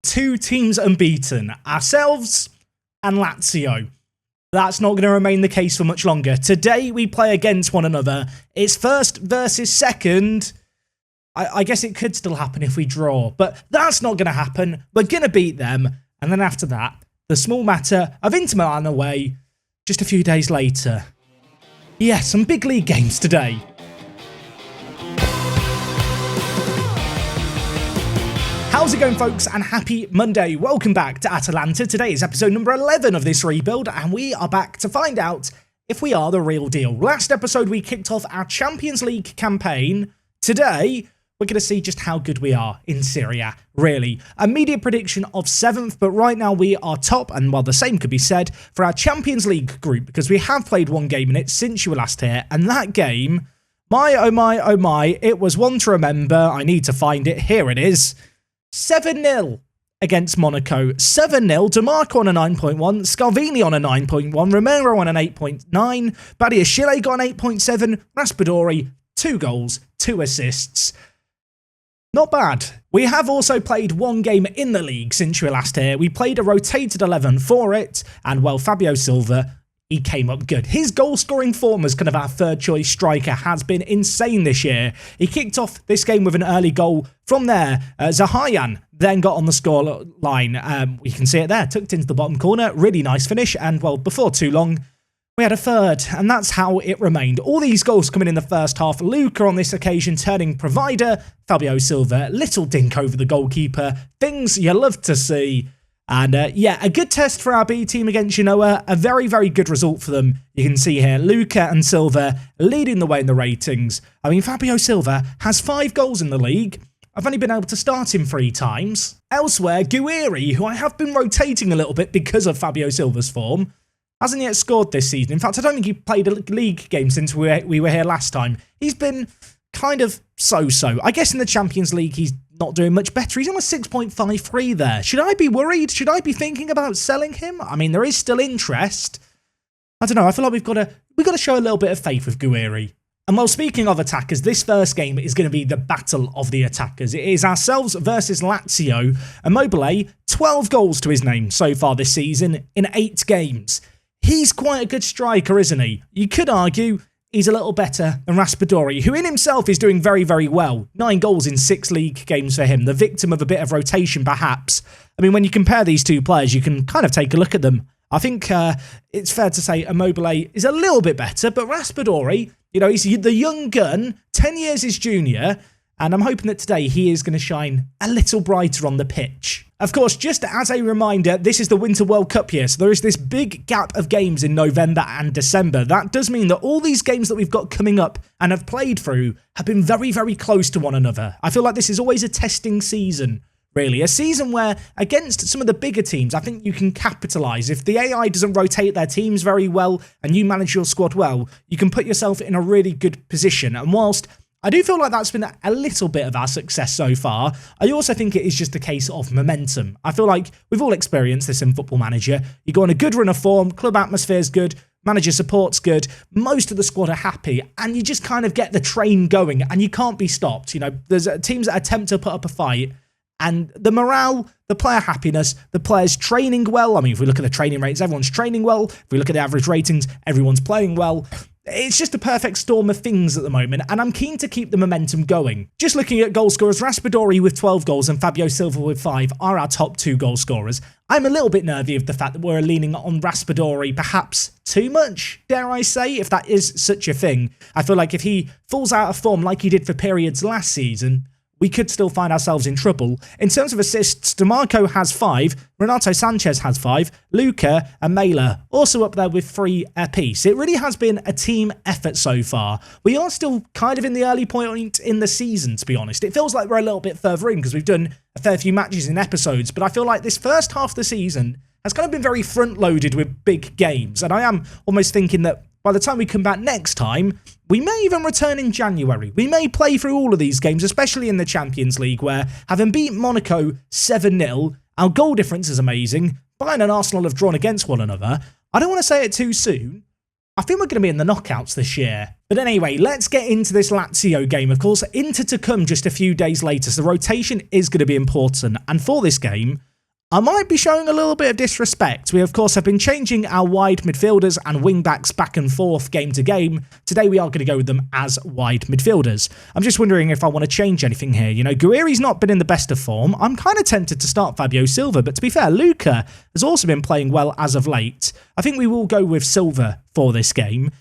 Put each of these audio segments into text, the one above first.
two teams unbeaten, ourselves and Lazio. That's not going to remain the case for much longer. Today we play against one another. It's first versus second. I guess it could still happen if we draw, but that's not going to happen. We're going to beat them. And then after that, the small matter of Inter Milan away just a few days later. Yeah, some big league games today. How's it going, folks, and happy Monday. Welcome back to Atalanta. Today is episode number 11 of this rebuild, and we are back to find out if we are the real deal. Last episode, we kicked off our Champions League campaign. Today, we're going to see just how good we are in Serie A, really. A media prediction of 7th, but right now we are top, and well, the same could be said for our Champions League group, because we have played one game in it since you were last here, and that game, oh my, it was one to remember. I need to find it. Here it is. 7-0 against Monaco. 7-0. DeMarco on a 9.1. Scalvini on a 9.1. Romero on an 8.9. Badiashile got an 8.7. Raspadori, 2 goals, 2 assists. Not bad. We have also played one game in the league since you were last here. We played a rotated 11 for it, and well, Fabio Silva, he came up good. His goal-scoring form as kind of our third-choice striker has been insane this year. He kicked off this game with an early goal. From there, Zahayan then got on the score line. You can see it there, tucked into the bottom corner. Really nice finish, and well, before too long, we had a third, and that's how it remained. All these goals coming in the first half. Luca on this occasion turning provider. Fabio Silva, little dink over the goalkeeper. Things you love to see. And yeah, a good test for our B team against Genoa. A very, very good result for them. You can see here, Luca and Silva leading the way in the ratings. I mean, Fabio Silva has 5 goals in the league. I've only been able to start him 3 times. Elsewhere, Guiri, who I have been rotating a little bit because of Fabio Silva's form, hasn't yet scored this season. In fact, I don't think he played a league game since we were here last time. He's been kind of so-so. I guess in the Champions League, he's not doing much better. He's on a 6.53 there. Should I be worried? Should I be thinking about selling him? I mean, there is still interest. I don't know. I feel like we've got to show a little bit of faith with Guiri. And while speaking of attackers, this first game is going to be the battle of the attackers. It is ourselves versus Lazio. Immobile, 12 goals to his name so far this season in 8 games. He's quite a good striker, isn't he? You could argue he's a little better than Raspadori, who in himself is doing very, very well. 9 goals in 6 league games for him, the victim of a bit of rotation, perhaps. I mean, when you compare these two players, you can kind of take a look at them. I think it's fair to say Immobile is a little bit better, but Raspadori, you know, he's the young gun, 10 years his junior, and I'm hoping that today he is going to shine a little brighter on the pitch. Of course, just as a reminder, this is the Winter World Cup year, so there is this big gap of games in November and December. That does mean that all these games that we've got coming up and have played through have been very, very close to one another. I feel like this is always a testing season, really. A season where, against some of the bigger teams, I think you can capitalise. If the AI doesn't rotate their teams very well and you manage your squad well, you can put yourself in a really good position. And whilst I do feel like that's been a little bit of our success so far, I also think it is just a case of momentum. I feel like we've all experienced this in Football Manager. You go on a good run of form, club atmosphere's good, manager support's good, most of the squad are happy, and you just kind of get the train going, and you can't be stopped. You know, there's teams that attempt to put up a fight, and the morale, the player happiness, the players training well. I mean, if we look at the training rates, everyone's training well. If we look at the average ratings, everyone's playing well. It's just a perfect storm of things at the moment, and I'm keen to keep the momentum going. Just looking at goal scorers, Raspadori with 12 goals and Fabio Silva with 5 are our top 2 goal scorers. I'm a little bit nervy of the fact that we're leaning on Raspadori perhaps too much, dare I say, if that is such a thing. I feel like if he falls out of form like he did for periods last season, we could still find ourselves in trouble. In terms of assists, DeMarco has 5, Renato Sanchez has 5, Luca and Mela also up there with 3 apiece. It really has been a team effort so far. We are still kind of in the early point in the season, to be honest. It feels like we're a little bit further in because we've done a fair few matches in episodes, but I feel like this first half of the season has kind of been very front-loaded with big games, and I am almost thinking that by the time we come back next time, we may even return in January. We may play through all of these games, especially in the Champions League, where having beat Monaco 7-0, our goal difference is amazing. Bayern and Arsenal have drawn against one another. I don't want to say it too soon. I think we're going to be in the knockouts this year. But anyway, let's get into this Lazio game. Of course, Inter to come just a few days later, so the rotation is going to be important. And for this game, I might be showing a little bit of disrespect. We, of course, have been changing our wide midfielders and wing-backs back and forth game to game. Today, we are going to go with them as wide midfielders. I'm just wondering if I want to change anything here. You know, Guerrieri's not been in the best of form. I'm kind of tempted to start Fabio Silva, but to be fair, Luca has also been playing well as of late. I think we will go with Silva for this game.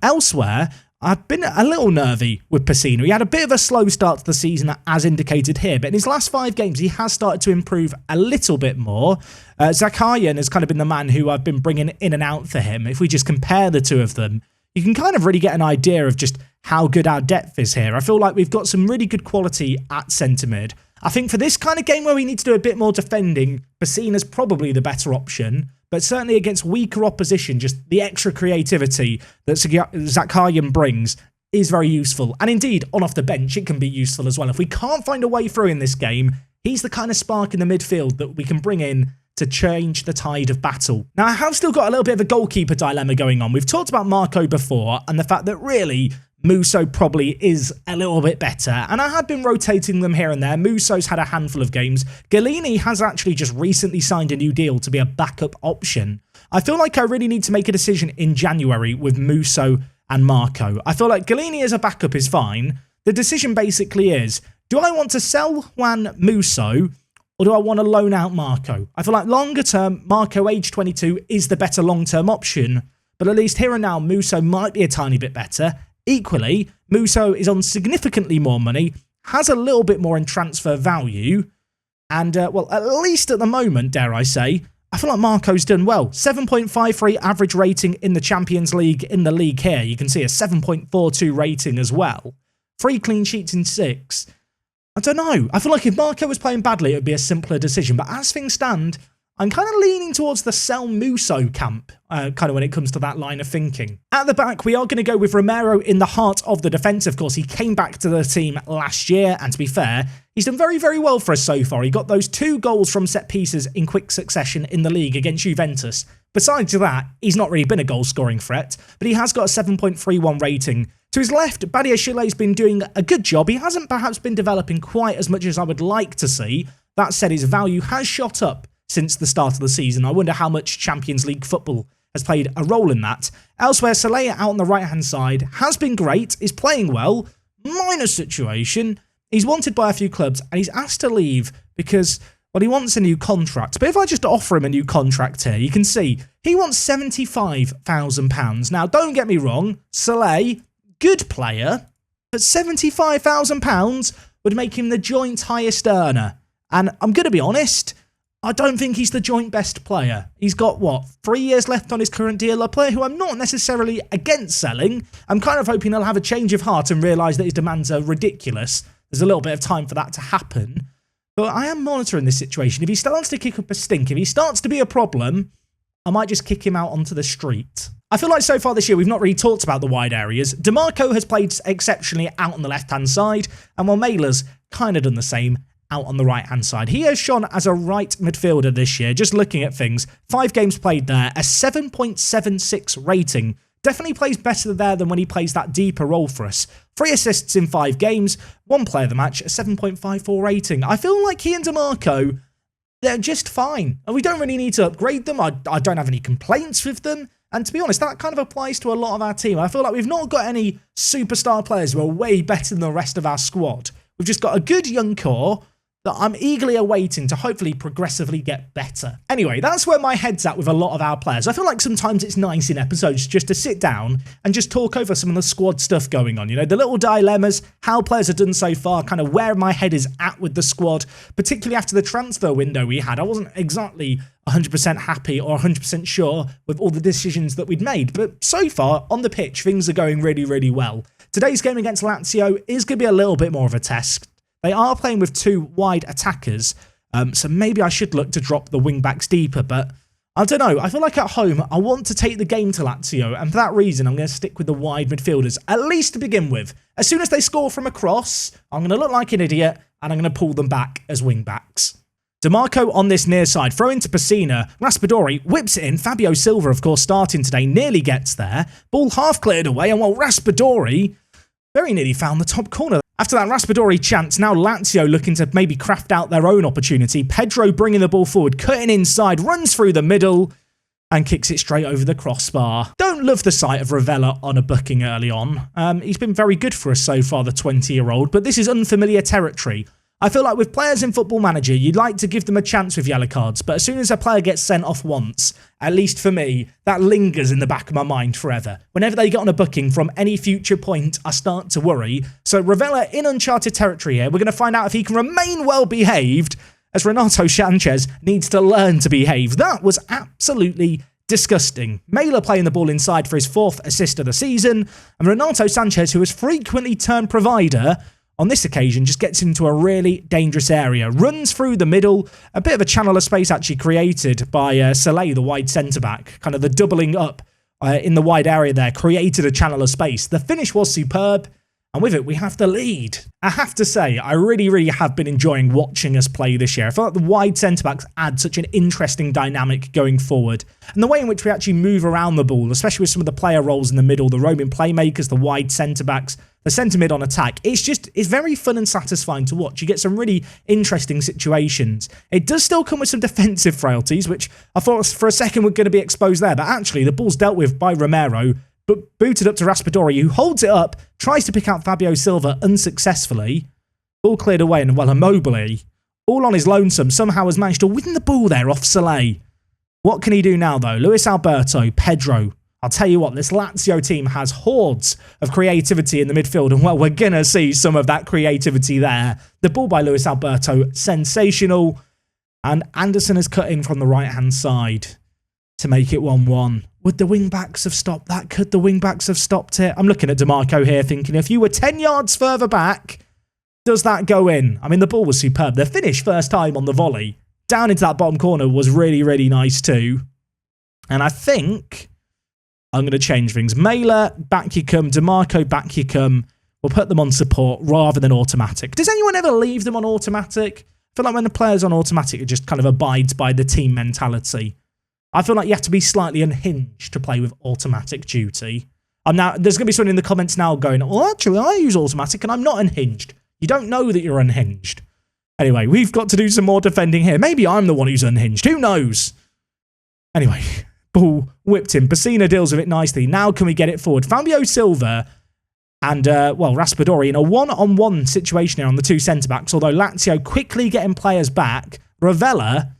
Elsewhere, I've been a little nervy with Pacino. He had a bit of a slow start to the season, as indicated here, but in his last 5 games, he has started to improve a little bit more. Zakharyan has kind of been the man who I've been bringing in and out for him. If we just compare the two of them, you can kind of really get an idea of just how good our depth is here. I feel like we've got some really good quality at centre mid. I think for this kind of game where we need to do a bit more defending, Pacino's probably the better option. But certainly against weaker opposition, just the extra creativity that Zakharyan brings is very useful. And indeed, on off the bench, it can be useful as well. If we can't find a way through in this game, he's the kind of spark in the midfield that we can bring in to change the tide of battle. Now, I have still got a little bit of a goalkeeper dilemma going on. We've talked about Marco before, and the fact that really Musso probably is a little bit better, and I have been rotating them here and there. Musso's had a handful of games. Galini has actually just recently signed a new deal to be a backup option. I feel like I really need to make a decision in January with Musso and Marco. I feel like Galini as a backup is fine. The decision basically is, do I want to sell Juan Musso, or do I want to loan out Marco? I feel like longer term, Marco, age 22, is the better long-term option, but at least here and now, Musso might be a tiny bit better. Equally, Musso is on significantly more money, has a little bit more in transfer value, and, well, at least at the moment, dare I say, I feel like Marco's done well. 7.53 average rating in the Champions League in the league here. You can see a 7.42 rating as well. 3 clean sheets in 6. I don't know. I feel like if Marco was playing badly, it would be a simpler decision, but as things stand, I'm kind of leaning towards the sell Musso camp, kind of when it comes to that line of thinking. At the back, we are going to go with Romero in the heart of the defence. Of course, he came back to the team last year, and to be fair, he's done very, very well for us so far. He got those 2 goals from set pieces in quick succession in the league against Juventus. Besides that, he's not really been a goal-scoring threat, but he has got a 7.31 rating. To his left, Badiashile's been doing a good job. He hasn't perhaps been developing quite as much as I would like to see. That said, his value has shot up since the start of the season. I wonder how much Champions League football has played a role in that. Elsewhere, Solaire out on the right-hand side has been great, is playing well, minor situation. He's wanted by a few clubs, and he's asked to leave because, well, he wants a new contract. But if I just offer him a new contract here, you can see he wants £75,000. Now, don't get me wrong, Solaire, good player, but £75,000 would make him the joint highest earner. And I'm going to be honest, I don't think he's the joint best player. He's got, what, 3 years left on his current deal? A player who I'm not necessarily against selling. I'm kind of hoping he'll have a change of heart and realise that his demands are ridiculous. There's a little bit of time for that to happen. But I am monitoring this situation. If he starts to kick up a stink, if he starts to be a problem, I might just kick him out onto the street. I feel like so far this year we've not really talked about the wide areas. DeMarco has played exceptionally out on the left-hand side, and while Mailer's kind of done the same out on the right-hand side. He has shone as a right midfielder this year, just looking at things. 5 games played there, a 7.76 rating. Definitely plays better there than when he plays that deeper role for us. 3 assists in 5 games, 1 player of the match, a 7.54 rating. I feel like he and DeMarco, they're just fine. And we don't really need to upgrade them. I don't have any complaints with them. And to be honest, that kind of applies to a lot of our team. I feel like we've not got any superstar players who are way better than the rest of our squad. We've just got a good young core that I'm eagerly awaiting to hopefully progressively get better. Anyway, that's where my head's at with a lot of our players. I feel like sometimes it's nice in episodes just to sit down and just talk over some of the squad stuff going on. You know, the little dilemmas, how players have done so far, kind of where my head is at with the squad, particularly after the transfer window we had. I wasn't exactly 100% happy or 100% sure with all the decisions that we'd made. But so far, on the pitch, things are going really, really well. Today's game against Lazio is going to be a little bit more of a test. They are playing with 2 wide attackers, so maybe I should look to drop the wing-backs deeper, but I don't know. I feel like at home, I want to take the game to Lazio, and for that reason, I'm going to stick with the wide midfielders, at least to begin with. As soon as they score from a cross, I'm going to look like an idiot, and I'm going to pull them back as wing-backs. DeMarco on this near side, throw into Pacino, Raspadori whips it in, Fabio Silva, of course, starting today, nearly gets there, ball half cleared away, and while Raspadori very nearly found the top corner. After that Raspadori chance, now Lazio looking to maybe craft out their own opportunity. Pedro bringing the ball forward, cutting inside, runs through the middle and kicks it straight over the crossbar. Don't love the sight of Ravella on a booking early on. He's been very good for us so far, the 20-year-old, but this is unfamiliar territory. I feel like with players in Football Manager, you'd like to give them a chance with yellow cards, but as soon as a player gets sent off once, at least for me, that lingers in the back of my mind forever. Whenever they get on a booking from any future point, I start to worry. So Ravella in uncharted territory here. We're going to find out if he can remain well behaved, as Renato Sanchez needs to learn to behave. That was absolutely disgusting. Mela playing the ball inside for his 4th assist of the season, and Renato Sanchez, who has frequently turned provider, on this occasion just gets into a really dangerous area. Runs through the middle, a bit of a channel of space actually created by Solaire, the wide centre-back. Kind of the doubling up in the wide area there created a channel of space. The finish was superb, and with it we have the lead. I have to say, I really have been enjoying watching us play this year. I feel like the wide centre-backs add such an interesting dynamic going forward. And the way in which we actually move around the ball, especially with some of the player roles in the middle, the roaming playmakers, the wide centre-backs, the centre mid on attack, it's very fun and satisfying to watch. You get some really interesting situations. It does still come with some defensive frailties, which I thought for a second were going to be exposed there, but actually the ball's dealt with by Romero, but booted up to Raspadori, who holds it up, tries to pick out Fabio Silva unsuccessfully. Ball cleared away, and well, Immobile, all on his lonesome, somehow has managed to win the ball there off Solaire. What can he do now, though? Luis Alberto, Pedro. I'll tell you what, this Lazio team has hordes of creativity in the midfield, and well, we're going to see some of that creativity there. The ball by Luis Alberto, sensational, and Anderson is cutting from the right-hand side to make it 1-1. Would the wing-backs have stopped that? Could the wing-backs have stopped it? I'm looking at DeMarco here thinking, if you were 10 yards further back, does that go in? I mean, the ball was superb. The finish first time on the volley down into that bottom corner was really nice too. And I think I'm going to change things. Mela, back you come. DeMarco, back you come. We'll put them on support rather than automatic. Does anyone ever leave them on automatic? I feel like when the player's on automatic, it just kind of abides by the team mentality. I feel like you have to be slightly unhinged to play with automatic duty. Now, there's going to be someone in the comments now going, well, actually, I use automatic and I'm not unhinged. You don't know that you're unhinged. Anyway, we've got to do some more defending here. Maybe I'm the one who's unhinged. Who knows? Anyway, ball whipped in. Pessina deals with it nicely. Now can we get it forward? Fabio Silva and, well, Raspadori in a one-on-one situation here on the two centre-backs, although Lazio quickly getting players back. Ravella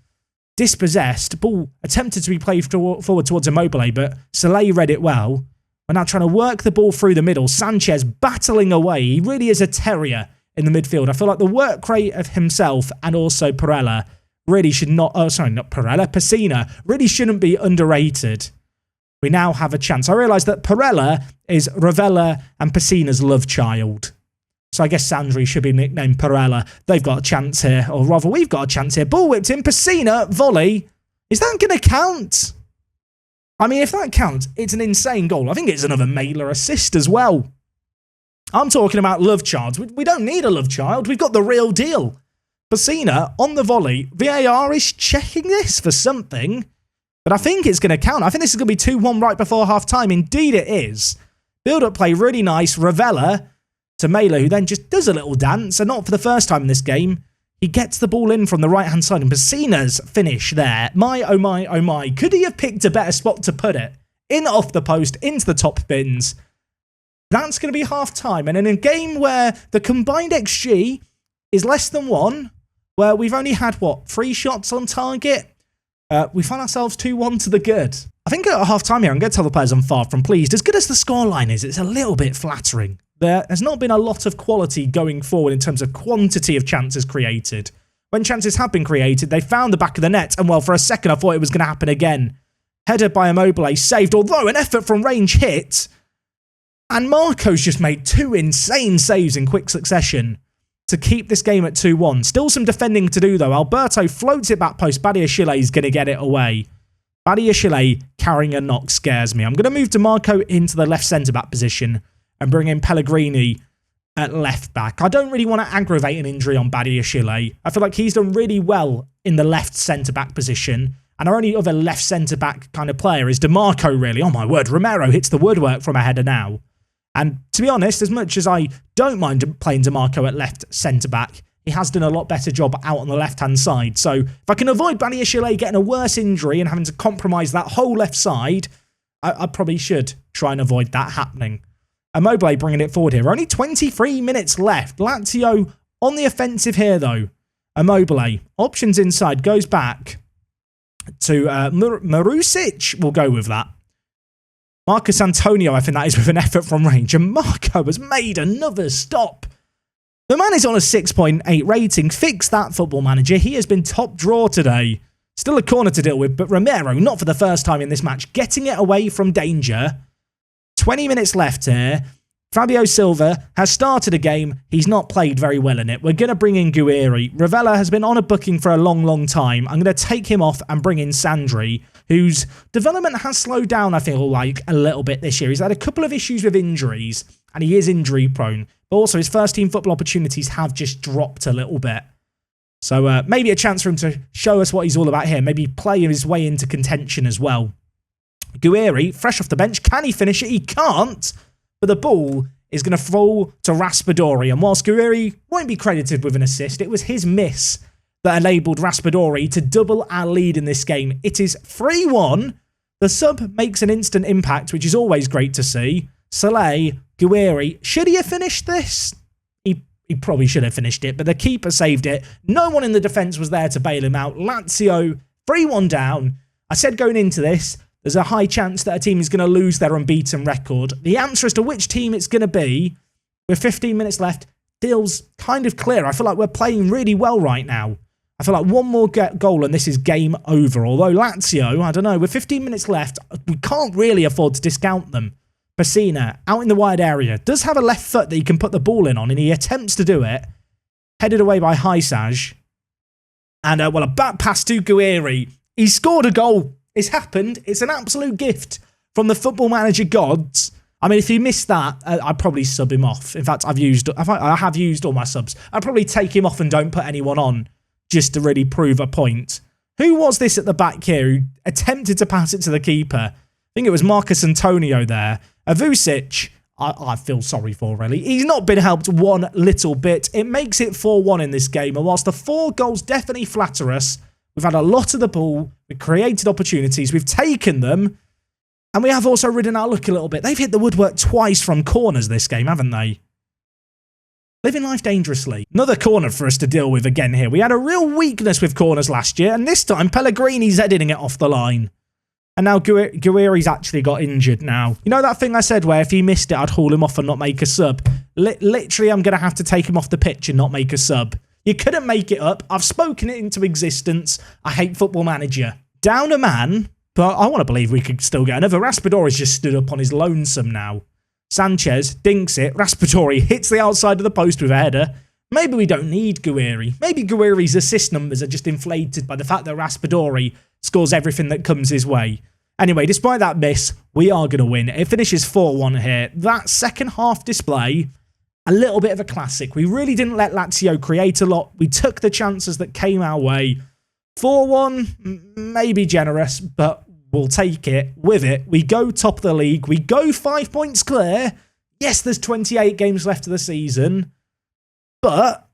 dispossessed. Ball attempted to be played forward towards Immobile, but Solaire read it well. We're now trying to work the ball through the middle. Sanchez battling away. He really is a terrier in the midfield. I feel like the work rate of himself and also Perella really should not... Oh, sorry, not Perella. Pessina really shouldn't be underrated. We now have a chance. I realise that Perella is Ravella and Pessina's love child. So I guess Sandri should be nicknamed Perella. They've got a chance here. Or rather, we've got a chance here. Ball whipped in. Pessina, volley. Is that going to count? I mean, if that counts, it's an insane goal. I think it's another Mela assist as well. I'm talking about love childs. We don't need a love child. We've got the real deal. Pessina on the volley. VAR is checking this for something. But I think it's going to count. I think this is going to be 2-1 right before half-time. Indeed it is. Build-up play, really nice. Ravella to Mela, who then just does a little dance. And not for the first time in this game. He gets the ball in from the right-hand side. And Pessina's finish there. My, oh my, oh my. Could he have picked a better spot to put it? In off the post, into the top bins. That's going to be half-time. And in a game where the combined XG is less than 1, where we've only had, what, 3 shots on target? We find ourselves 2-1 to the good. I think at half-time here, I'm going to tell the players I'm far from pleased. As good as the scoreline is, it's a little bit flattering. There has not been a lot of quality going forward in terms of quantity of chances created. When chances have been created, they found the back of the net, and well, for a second I thought it was going to happen again. Header by Immobile, saved, although an effort from range hit. And Marco's just made 2 insane saves in quick succession to keep this game at 2-1. Still some defending to do, though. Alberto floats it back post. Badiashile is going to get it away. Badiashile carrying a knock scares me. I'm going to move DeMarco into the left centre-back position and bring in Pellegrini at left-back. I don't really want to aggravate an injury on Badiashile. I feel like he's done really well in the left centre-back position. And our only other left centre-back kind of player is DeMarco, really. Oh, my word. Romero hits the woodwork from a header now. And to be honest, as much as I don't mind playing DeMarco at left centre-back, he has done a lot better job out on the left-hand side. So if I can avoid Badiashile getting a worse injury and having to compromise that whole left side, I probably should try and avoid that happening. Immobile bringing it forward here. Only 23 minutes left. Lazio on the offensive here, though. Immobile, options inside, goes back to Marusic. We'll go with that. Marcus Antonio, I think that is with an effort from range. And Marco has made another stop. The man is on a 6.8 rating. Fix that, Football Manager. He has been top draw today. Still a corner to deal with, but Romero, not for the first time in this match, getting it away from danger. 20 minutes left here. Fabio Silva has started a game. He's not played very well in it. We're going to bring in Guerri. Ravella has been on a booking for a long, long time. I'm going to take him off and bring in Sandri, whose development has slowed down, I feel like, a little bit this year. He's had a couple of issues with injuries, and he is injury prone. But also, his first team football opportunities have just dropped a little bit. So maybe a chance for him to show us what he's all about here. Maybe play his way into contention as well. Guerri, fresh off the bench. Can he finish it? He can't. But the ball is going to fall to Raspadori. And whilst Guerri won't be credited with an assist, it was his miss that enabled Raspadori to double our lead in this game. It is 3-1. The sub makes an instant impact, which is always great to see. Solaire, Guerri, should he have finished this? He probably should have finished it, but the keeper saved it. No one in the defence was there to bail him out. Lazio, 3-1 down. I said going into this, there's a high chance that a team is going to lose their unbeaten record. The answer as to which team it's going to be, with 15 minutes left, feels kind of clear. I feel like we're playing really well right now. I feel like one more goal and this is game over. Although Lazio, I don't know, with 15 minutes left, we can't really afford to discount them. Pessina, out in the wide area, does have a left foot that he can put the ball in on, and he attempts to do it. Headed away by Haisaj. And, a back pass to Guerri. He scored a goal. It's happened. It's an absolute gift from the Football Manager gods. I mean, if he missed that, I'd probably sub him off. In fact, I have used all my subs. I'd probably take him off and don't put anyone on just to really prove a point. Who was this at the back here who attempted to pass it to the keeper? I think it was Marcus Antonio there. Vucic, I feel sorry for, really. He's not been helped one little bit. It makes it 4-1 in this game. And whilst the 4 goals definitely flatter us, we've had a lot of the ball. We've created opportunities. We've taken them. And we have also ridden our luck a little bit. They've hit the woodwork twice from corners this game, haven't they? Living life dangerously. Another corner for us to deal with again here. We had a real weakness with corners last year. And this time, Pellegrini's heading it off the line. And now Guerri's actually got injured now. You know that thing I said where if he missed it, I'd haul him off and not make a sub? Literally, I'm going to have to take him off the pitch and not make a sub. You couldn't make it up. I've spoken it into existence. I hate Football Manager. Down a man, but I want to believe we could still get another. Raspadori's just stood up on his lonesome now. Sanchez dinks it. Raspadori hits the outside of the post with a header. Maybe we don't need Guerri. Maybe Guerri's assist numbers are just inflated by the fact that Raspadori scores everything that comes his way. Anyway, despite that miss, we are going to win. It finishes 4-1 here. That second half display, a little bit of a classic. We really didn't let Lazio create a lot. We took the chances that came our way. 4-1, maybe generous, but we'll take it. With it, we go top of the league. We go 5 points clear. Yes, there's 28 games left of the season, but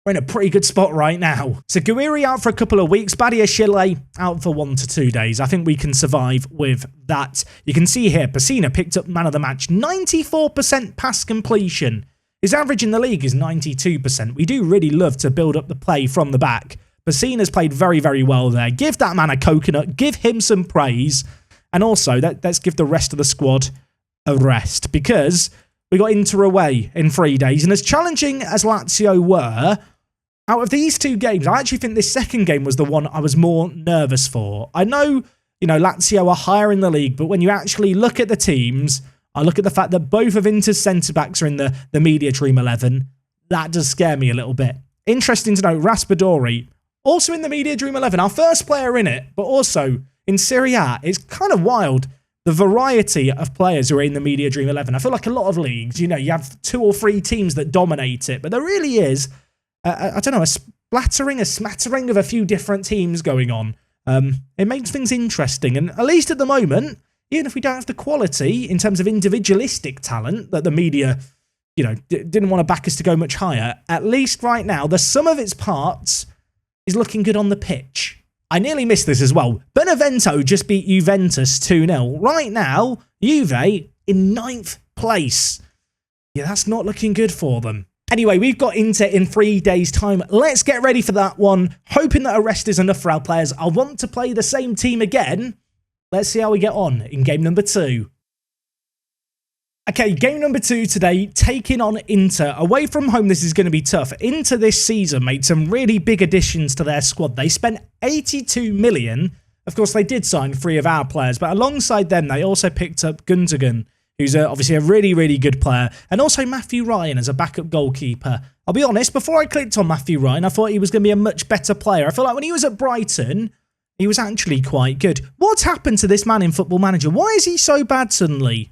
we're in a pretty good spot right now. So Guerri out for a couple of weeks. Badiashile out for 1 to 2 days. I think we can survive with that. You can see here, Pessina picked up man of the match. 94% pass completion. His average in the league is 92%. We do really love to build up the play from the back. Pessina's played very, very well there. Give that man a coconut. Give him some praise. And also, let's give the rest of the squad a rest, because we got Inter away in 3 days. And as challenging as Lazio were, out of these 2 games, I actually think this second game was the one I was more nervous for. I know, Lazio are higher in the league, but when you actually look at the teams, I look at the fact that both of Inter's centre-backs are in the Media Dream 11. That does scare me a little bit. Interesting to note, Raspadori, also in the Media Dream 11, our first player in it, but also in Serie A. It's kind of wild, the variety of players who are in the Media Dream 11. I feel like a lot of leagues, you have 2 or 3 teams that dominate it, but there really is, I don't know, a smattering of a few different teams going on. It makes things interesting, and at least at the moment, even if we don't have the quality in terms of individualistic talent that the media, you know, didn't want to back us to go much higher, at least right now, the sum of its parts is looking good on the pitch. I nearly missed this as well. Benevento just beat Juventus 2-0. Right now, Juve in 9th place. Yeah, that's not looking good for them. Anyway, we've got Inter in 3 days' time. Let's get ready for that one. Hoping that a rest is enough for our players. I want to play the same team again. Let's see how we get on in game number 2. Okay, game number 2 today, taking on Inter. Away from home, this is going to be tough. Inter this season made some really big additions to their squad. They spent 82 million. Of course, they did sign 3 of our players, but alongside them, they also picked up Gundogan, who's obviously a really, really good player, and also Matthew Ryan as a backup goalkeeper. I'll be honest, before I clicked on Matthew Ryan, I thought he was going to be a much better player. I feel like when he was at Brighton, he was actually quite good. What's happened to this man in Football Manager? Why is he so bad suddenly?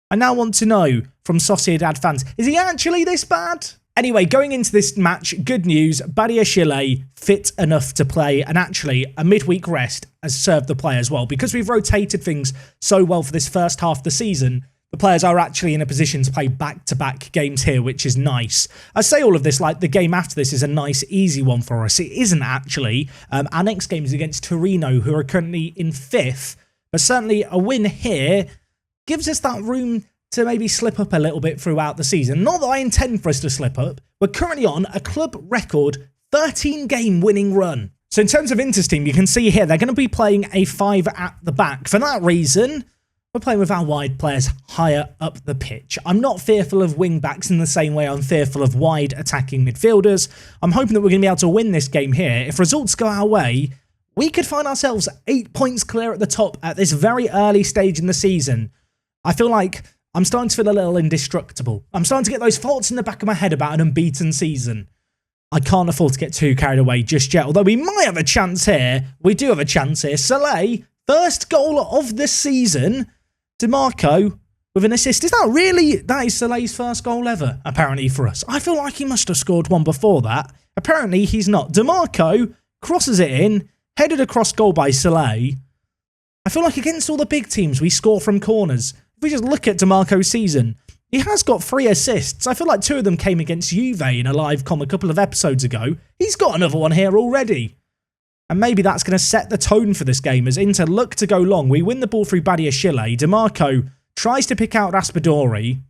I now want to know from Sociedad fans, is he actually this bad? Anyway, going into this match, good news, Badiashile fit enough to play, and actually a midweek rest has served the players well. Because we've rotated things so well for this first half of the season, the players are actually in a position to play back-to-back games here, which is nice. I say all of this like the game after this is a nice, easy one for us. It isn't actually. Our next game is against Torino, who are currently in 5th. But certainly a win here gives us that room to maybe slip up a little bit throughout the season. Not that I intend for us to slip up. We're currently on a club record 13-game winning run. So in terms of Inter's team, you can see here they're going to be playing a 5 at the back. For that reason, we're playing with our wide players higher up the pitch. I'm not fearful of wing-backs in the same way I'm fearful of wide attacking midfielders. I'm hoping that we're going to be able to win this game here. If results go our way, we could find ourselves 8 points clear at the top at this very early stage in the season. I feel like I'm starting to feel a little indestructible. I'm starting to get those thoughts in the back of my head about an unbeaten season. I can't afford to get too carried away just yet, although we might have a chance here. We do have a chance here. Solaire, first goal of the season. DeMarco with an assist. Is that really? That is Solaire's first goal ever, apparently, for us. I feel like he must have scored one before that. Apparently, he's not. DeMarco crosses it in, headed across goal by Solaire. I feel like against all the big teams, we score from corners. If we just look at DeMarco's season, he has got 3 assists. I feel like 2 of them came against Juve in a live com a couple of episodes ago. He's got another one here already. And maybe that's going to set the tone for this game as Inter look to go long. We win the ball through Badiashile. DeMarco tries to pick out Raspadori.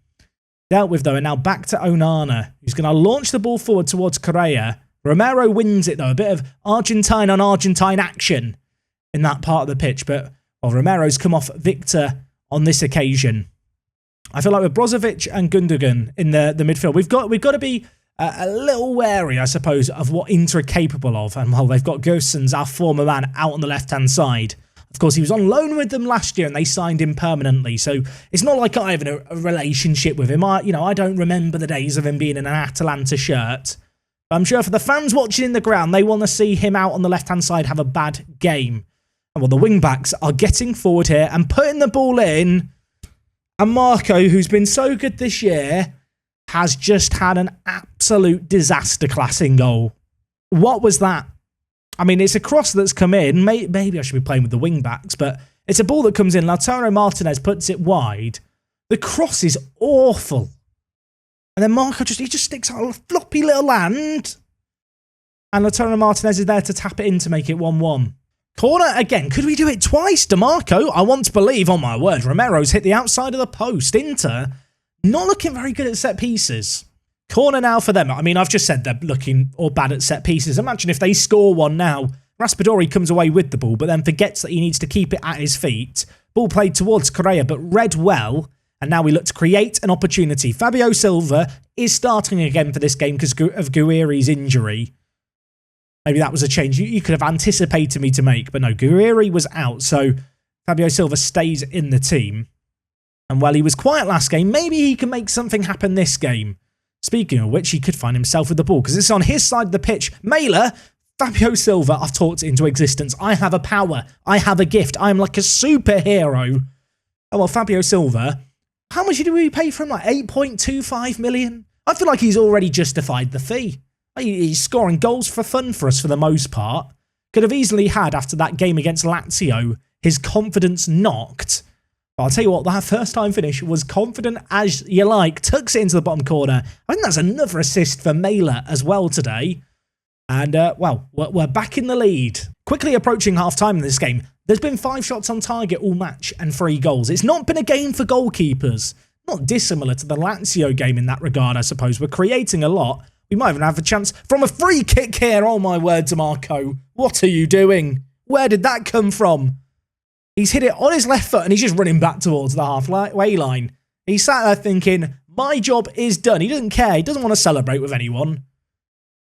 Dealt with though, and now back to Onana, who's going to launch the ball forward towards Correa. Romero wins it though. A bit of Argentine on Argentine action in that part of the pitch. But well, Romero's come off victor on this occasion. I feel like with Brozovic and Gundogan in the midfield, we've got to be a little wary, I suppose, of what Inter are capable of. And well, they've got Gosens, our former man, out on the left-hand side. Of course, he was on loan with them last year and they signed him permanently. So it's not like I have a relationship with him. I don't remember the days of him being in an Atalanta shirt. But I'm sure for the fans watching in the ground, they want to see him out on the left-hand side have a bad game. And well, the wing-backs are getting forward here and putting the ball in. And Marco, who's been so good this year, has just had an absolute disaster classing goal. What was that? I mean, it's a cross that's come in. Maybe I should be playing with the wing-backs, but it's a ball that comes in. Lautaro Martinez puts it wide. The cross is awful. And then Marco just sticks out a floppy little hand. And Lautaro Martinez is there to tap it in to make it 1-1. Corner again. Could we do it twice? DeMarco, I want to believe, on my word, Romero's hit the outside of the post. Inter, not looking very good at set pieces. Corner now for them. I mean, I've just said they're looking all bad at set pieces. Imagine if they score one now. Raspadori comes away with the ball, but then forgets that he needs to keep it at his feet. Ball played towards Correa, but read well. And now we look to create an opportunity. Fabio Silva is starting again for this game because of Guerrieri's injury. Maybe that was a change you could have anticipated me to make, but no, Guerrieri was out, so Fabio Silva stays in the team. And while he was quiet last game, maybe he can make something happen this game. Speaking of which, he could find himself with the ball, because it's on his side of the pitch. Mailer, Fabio Silva, I've talked into existence. I have a power. I have a gift. I'm like a superhero. Oh, well, Fabio Silva, how much did we pay for him? Like 8.25 million? I feel like he's already justified the fee. He's scoring goals for fun for us for the most part. Could have easily had, after that game against Lazio, his confidence knocked But I'll tell you what, that first time finish was confident as you like. Tucks it into the bottom corner. I think that's another assist for Mailer as well today. And, well, we're back in the lead. Quickly approaching half-time in this game. There's been 5 shots on target all match and 3 goals. It's not been a game for goalkeepers. Not dissimilar to the Lazio game in that regard, I suppose. We're creating a lot. We might even have a chance from a free kick here. Oh, my word, DeMarco. What are you doing? Where did that come from? He's hit it on his left foot and he's just running back towards the halfway line. He sat there thinking, my job is done. He doesn't care. He doesn't want to celebrate with anyone.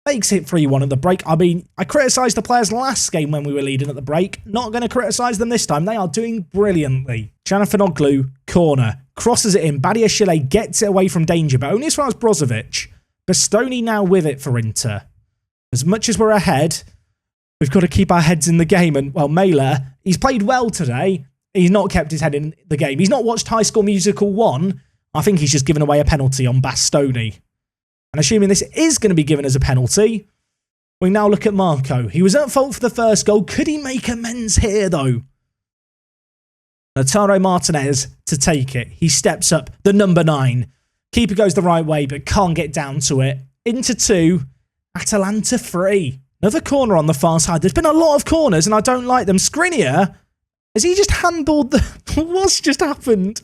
Makes it 3-1 at the break. I mean, I criticised the players last game when we were leading at the break. Not going to criticise them this time. They are doing brilliantly. Canafenoglu, corner. Crosses it in. Badiashile gets it away from danger, but only as far as Brozovic. Bastoni now with it for Inter. As much as we're ahead, we've got to keep our heads in the game. And, well, Mailer, he's played well today. He's not kept his head in the game. He's not watched High School Musical 1. I think he's just given away a penalty on Bastoni. And assuming this is going to be given as a penalty, we now look at Marco. He was at fault for the first goal. Could he make amends here, though? Lautaro Martinez to take it. He steps up, the number 9. Keeper goes the right way, but can't get down to it. Into 2. Atalanta 3. Another corner on the far side. There's been a lot of corners, and I don't like them. Skriniar, has he just handballed the... What's just happened?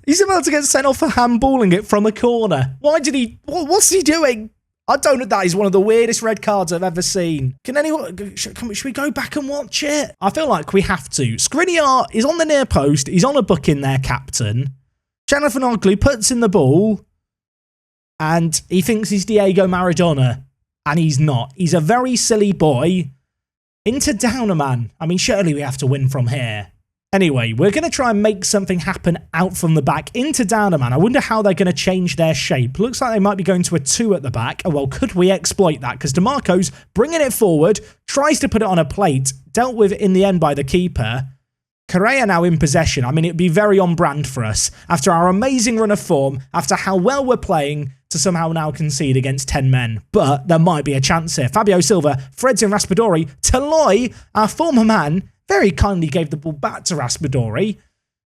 He's about to get sent off for handballing it from a corner. Why did he... What's he doing? I don't know. That is one of the weirdest red cards I've ever seen. Can anyone... Should we go back and watch it? I feel like we have to. Skriniar is on the near post. He's on a booking there, captain. Canafenoglu puts in the ball. And he thinks he's Diego Maradona. And he's not. He's a very silly boy. Into Downerman. I mean, surely we have to win from here. Anyway, we're going to try and make something happen out from the back into Downerman. I wonder how they're going to change their shape. Looks like they might be going to a 2 at the back. Oh, well, could we exploit that? Because DeMarco's bringing it forward, tries to put it on a plate, dealt with in the end by the keeper. Correa now in possession. I mean, it'd be very on brand for us. After our amazing run of form, after how well we're playing, to somehow now concede against 10 men. But there might be a chance here. Fabio Silva threads in Raspadori. Toloi, our former man, very kindly gave the ball back to Raspadori,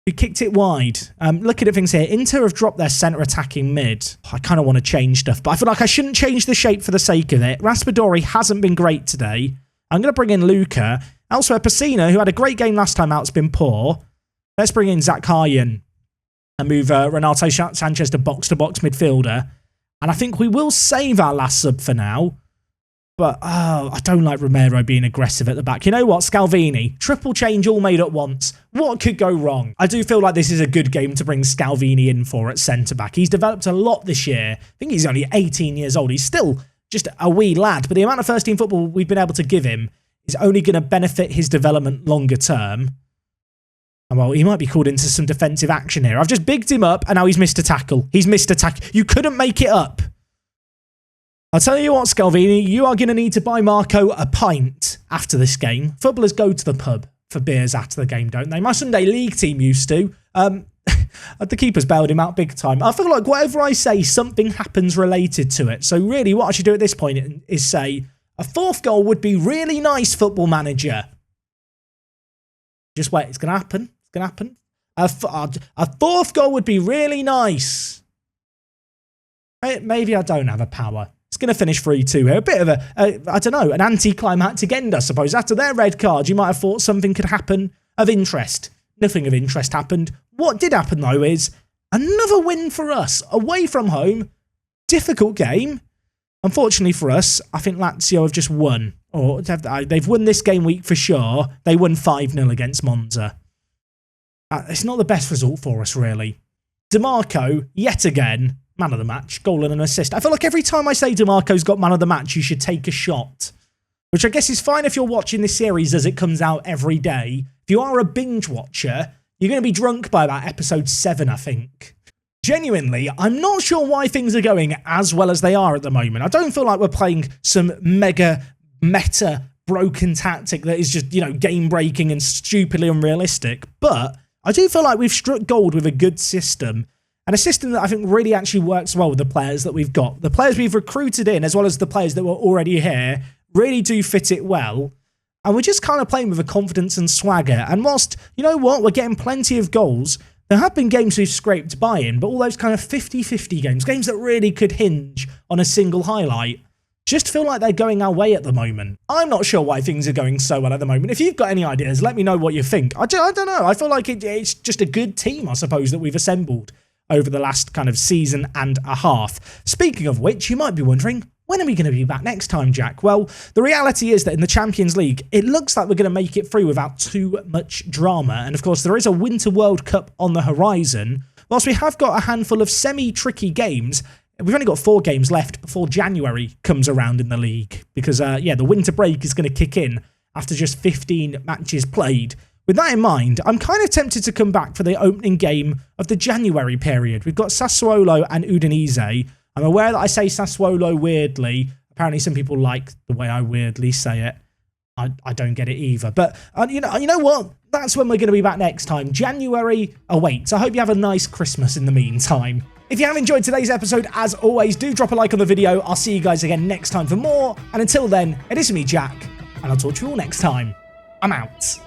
who kicked it wide. Looking at things here, Inter have dropped their centre attacking mid. I kind of want to change stuff, but I feel like I shouldn't change the shape for the sake of it. Raspadori hasn't been great today. I'm going to bring in Luca. Elsewhere, Pacina, who had a great game last time out, has been poor. Let's bring in Zakharyan and move Renato Sanchez to box-to-box midfielder. And I think we will save our last sub for now. But, I don't like Romero being aggressive at the back. You know what? Scalvini. Triple change all made at once. What could go wrong? I do feel like this is a good game to bring Scalvini in for at centre-back. He's developed a lot this year. I think he's only 18 years old. He's still just a wee lad. But the amount of first-team football we've been able to give him is only going to benefit his development longer term. And, well, he might be called into some defensive action here. I've just bigged him up, and now he's missed a tackle. He's missed a tackle. You couldn't make it up. I'll tell you what, Scalvini, you are going to need to buy Marco a pint after this game. Footballers go to the pub for beers after the game, don't they? My Sunday League team used to. The keeper's bailed him out big time. I feel like whatever I say, something happens related to it. So really, what I should do at this point is say, a 4th goal would be really nice, Football Manager. Just wait, it's going to happen. It's going to happen. A 4th goal would be really nice. Maybe I don't have a power. It's going to finish 3-2 here. A bit of I don't know, an anticlimactic end, I suppose. After their red card, you might have thought something could happen of interest. Nothing of interest happened. What did happen, though, is another win for us. Away from home. Difficult game. Unfortunately for us, I think Lazio have just won. Or they've won this game week for sure. They won 5-0 against Monza. It's not the best result for us, really. DeMarco, yet again, man of the match, goal and an assist. I feel like every time I say DeMarco's got man of the match, you should take a shot. Which I guess is fine if you're watching this series as it comes out every day. If you are a binge watcher, you're going to be drunk by about episode 7, I think. Genuinely, I'm not sure why things are going as well as they are at the moment. I don't feel like we're playing some mega meta broken tactic that is just, game-breaking and stupidly unrealistic. But I do feel like we've struck gold with a good system. And a system that I think really actually works well with the players that we've got. The players we've recruited in, as well as the players that were already here, really do fit it well. And we're just kind of playing with a confidence and swagger. And whilst, you know what, we're getting plenty of goals, There have been games we've scraped by in, but all those kind of 50-50 games that really could hinge on a single highlight, just feel like they're going our way at the moment. I'm not sure why things are going so well at the moment. If you've got any ideas, let me know what you think. I don't know. I feel like it's just a good team, I suppose, that we've assembled over the last kind of season and a half. Speaking of which, you might be wondering, when are we going to be back next time, Jack? Well, the reality is that in the Champions League, it looks like we're going to make it through without too much drama. And of course, there is a Winter World Cup on the horizon. Whilst we have got a handful of semi-tricky games, we've only got 4 games left before January comes around in the league. Because, yeah, the winter break is going to kick in after just 15 matches played. With that in mind, I'm kind of tempted to come back for the opening game of the January period. We've got Sassuolo and Udinese. I'm aware that I say Sassuolo weirdly. Apparently some people like the way I weirdly say it. I don't get it either. But you know what? That's when we're going to be back next time. January awaits. I hope you have a nice Christmas in the meantime. If you have enjoyed today's episode, as always, do drop a like on the video. I'll see you guys again next time for more. And until then, it is me, Jack, and I'll talk to you all next time. I'm out.